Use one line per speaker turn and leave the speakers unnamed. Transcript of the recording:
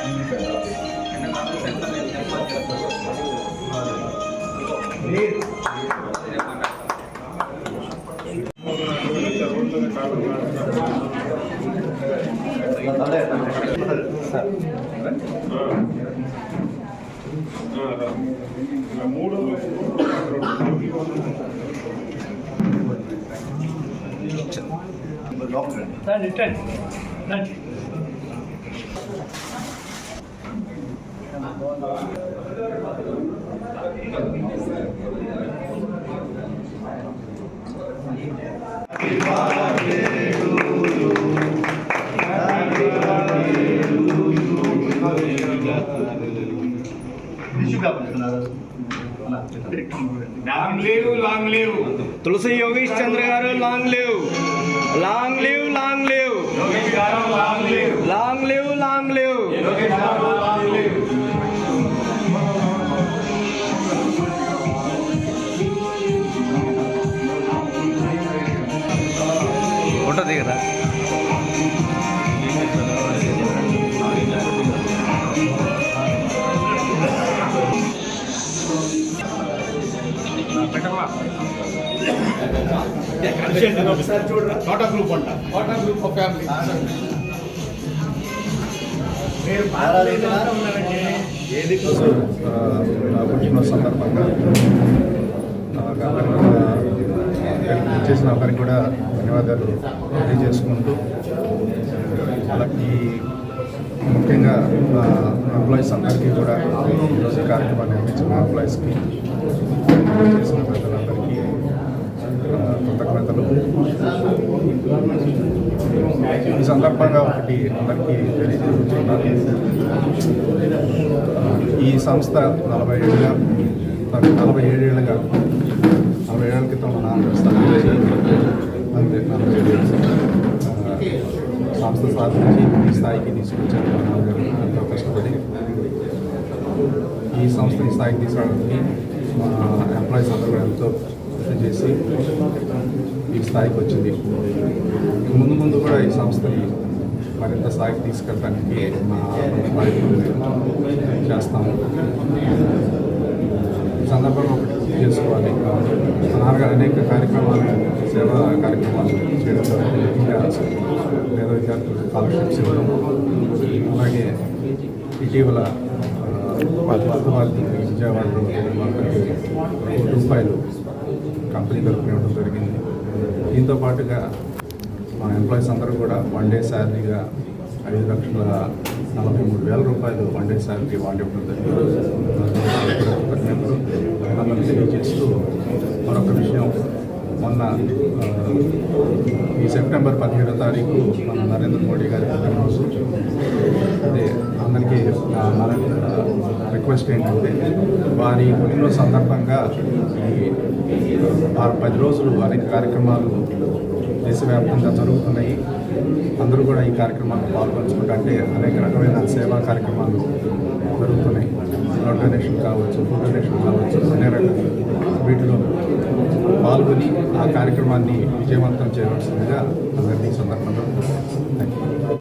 Long live Tulsi Yogesh Chandra garu, long live, long live, long live, Yogesh garu, long live, long live, long live, Yogesh garu, long live. Photo దిగరా
Tata Group anta. Tata Group of family.
సందర్భంగా చేసిన అందరికి కూడా ధన్యవాదాలు తెలియజేసుకుంటూ వాళ్ళకి ముఖ్యంగా employees అందరికీ కూడా ఈరోజు కార్యక్రమాన్ని నిర్మించిన ఎంప్లాయీస్కి చేసిన ప్రజలందరికీ కృతజ్ఞతలు. ఈ సందర్భంగా ఒకటి అందరికీ తెలియజేస్తున్నాను. ఈ సంస్థ 47 ఏళ్ళ క్రితం మన స్థాపించి సంస్థ స్థాపించి ఈ స్థాయికి తీసుకొచ్చారు. ఎంతో కష్టపడి ఈ సంస్థని స్థాయికి తీసుకురావడానికి మా ఎంప్లాయీస్ అందరూ కూడా ఎంతో కృషి చేసి ఈ స్థాయికి వచ్చింది. ముందు కూడా ఈ సంస్థని మరింత స్థాయికి తీసుకెళ్ళడానికి మా చేస్తాము. ఈ సందర్భంగా ఒకటి చేసుకోవాలి. నాన్నగారు అనేక కార్యక్రమాలు, సేవా కార్యక్రమాలు చేయడం ముఖ్యంగా పేద విద్యార్థులు స్కాలర్షిప్స్ ఇవ్వడం, అలాగే ఇటీవల విజయవాడలో రూపాయలు కంపెనీ తరఫున ఇవ్వడం జరిగింది. దీంతో పాటుగా మా ఎంప్లాయీస్ అందరూ కూడా వన్ డే శాలరీగా 5,43,000 రూపాయలు వన్ డే శాలరీ వాళ్ళు ఇవ్వడం జరిగింది. అందరూ తెలియజేస్తూ మరొక విషయం, మొన్న ఈ సెప్టెంబర్ 17వ తారీఖు మన నరేంద్ర మోడీ గారి పుట్టినరోజు. అదే అందరికీ రిక్వెస్ట్ ఏంటంటే వారి పుట్టినరోజు సందర్భంగా ఈ 10 రోజులు అనేక కార్యక్రమాలు దేశవ్యాప్తంగా జరుగుతున్నాయి. అందరూ కూడా ఈ కార్యక్రమాల్లో పాల్పంచుకుంటే అంటే అనేక రకమైన సేవా కార్యక్రమాలు జరుగుతున్నాయి. బ్లడ్ డొనేషన్ కావచ్చు, ఫుడ్ డొనేషన్ కావచ్చు, అనే రకాల వీటిలో పాల్గొని ఆ కార్యక్రమాన్ని విజయవంతం చేయవలసిందిగా అందరినీ సందర్భంగా